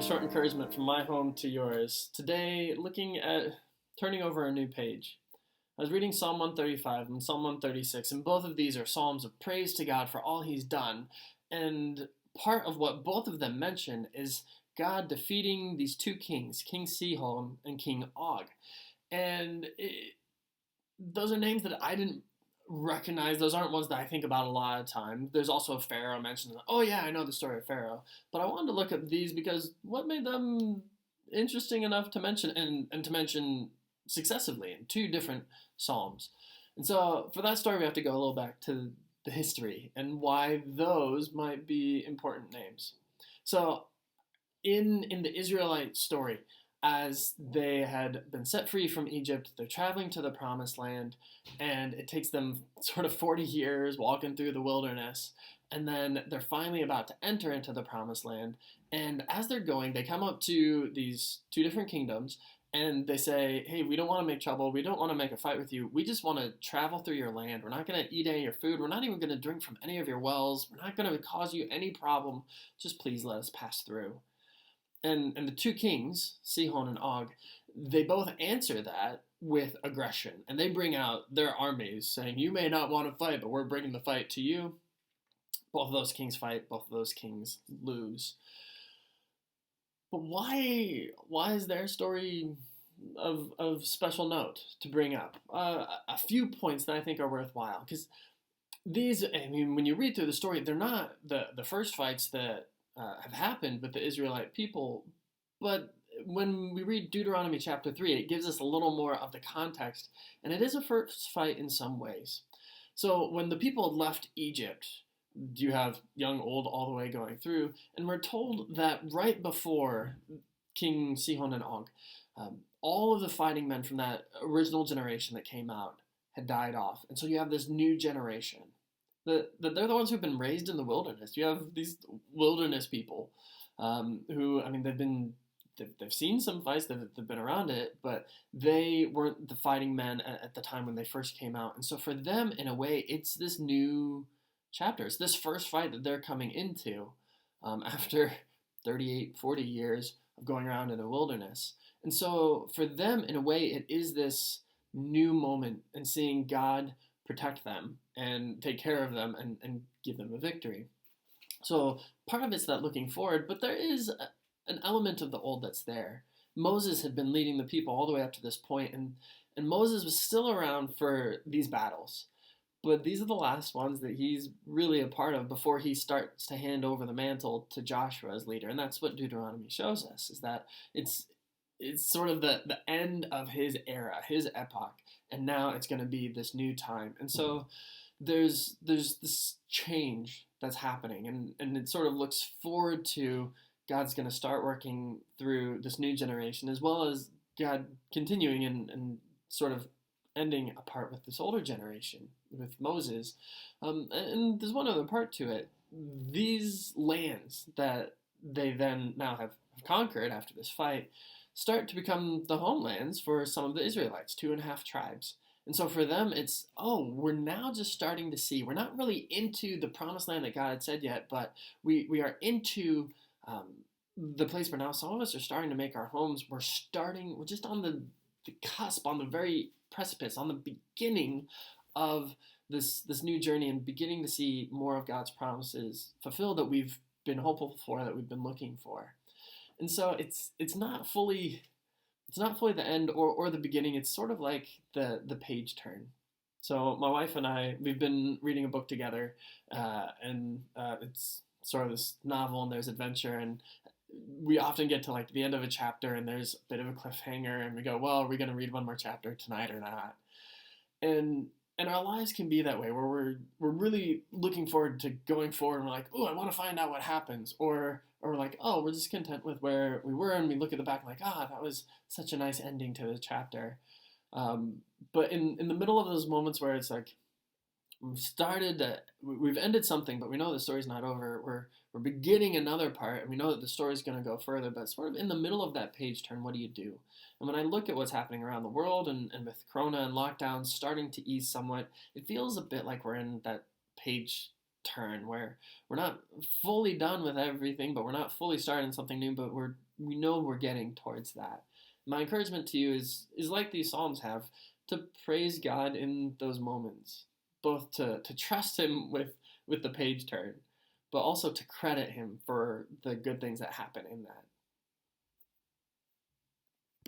to Short Encouragement from my home to yours. Today, looking at turning over a new page. I was reading Psalm 135 and Psalm 136, and both of these are psalms of praise to God for all He's done. And part of what both of them mention is God defeating these two kings, King Sihon and King Og. And those are names that I didn't recognize. Those aren't ones that I think about a lot of time. There's also a Pharaoh mentioned. Oh yeah, I know the story of Pharaoh. But I wanted to look at these because what made them interesting enough to mention and to mention successively in two different psalms. And so for that story we have to go a little back to the history and why those might be important names. So in the Israelite story, as they had been set free from Egypt, they're traveling to the promised land, and it takes them sort of 40 years walking through the wilderness, and then they're finally about to enter into the promised land. And as they're going, they come up to these two different kingdoms, and they say, hey, we don't want to make trouble, we don't want to make a fight with you, we just want to travel through your land, we're not going to eat any of your food, we're not even going to drink from any of your wells, we're not going to cause you any problem, just please let us pass through. And the two kings, Sihon and Og, they both answer that with aggression. And they bring out their armies saying, you may not want to fight, but we're bringing the fight to you. Both of those kings fight. Both of those kings lose. But why is their story of special note to bring up? A few points that I think are worthwhile. Because these, I mean, when you read through the story, they're not the first fights that have happened with the Israelite people, but when we read Deuteronomy chapter 3, it gives us a little more of the context, and it is a first fight in some ways. So when the people had left Egypt, you have young, old, all the way going through, and we're told that right before King Sihon and Og, all of the fighting men from that original generation that came out had died off, and so you have this new generation. They're the ones who've been raised in the wilderness. You have these wilderness people who, I mean, they've seen some fights, they've been around it, but they weren't the fighting men at the time when they first came out. And so for them, in a way, it's this new chapter. It's this first fight that they're coming into after 38, 40 years of going around in the wilderness. And so for them, in a way, it is this new moment and seeing God protect them and take care of them and give them a victory. So part of it's that looking forward, but there is an element of the old that's there. Moses had been leading the people all the way up to this point, and Moses was still around for these battles. But these are the last ones that he's really a part of before he starts to hand over the mantle to Joshua as leader. And that's what Deuteronomy shows us, is that it's sort of the end of his era, his epoch, and now it's going to be this new time. And so there's this change that's happening, and it sort of looks forward to God's going to start working through this new generation, as well as God continuing and sort of ending a part with this older generation, with Moses. And there's one other part to it. These lands that they then now have conquered after this fight start to become the homelands for some of the Israelites, 2.5 tribes. And so for them, it's, we're now just starting to see, we're not really into the promised land that God had said yet, but we are into the place where now some of us are starting to make our homes. We're just on the cusp, on the very precipice, on the beginning of this new journey, and beginning to see more of God's promises fulfilled that we've been hopeful for, that we've been looking for. And so it's not fully the end or the beginning. It's sort of like the page turn. So my wife and I, we've been reading a book together, and it's sort of this novel, and there's adventure, and we often get to like the end of a chapter and there's a bit of a cliffhanger, and we go, well, are we going to read one more chapter tonight or not? And our lives can be that way, where we're really looking forward to going forward, and we're like, I want to find out what happens, or we're like, we're just content with where we were, and we look at the back and like, that was such a nice ending to the chapter. But in the middle of those moments where it's like, we've ended something, but we know the story's not over. We're beginning another part, and we know that the story's going to go further, but sort of in the middle of that page turn, what do you do? And when I look at what's happening around the world, and with Corona and lockdowns starting to ease somewhat, it feels a bit like we're in that page turn where we're not fully done with everything, but we're not fully starting something new, but we know we're getting towards that. My encouragement to you is like these Psalms have, to praise God in those moments, both to trust Him with the page turn, but also to credit Him for the good things that happen in that.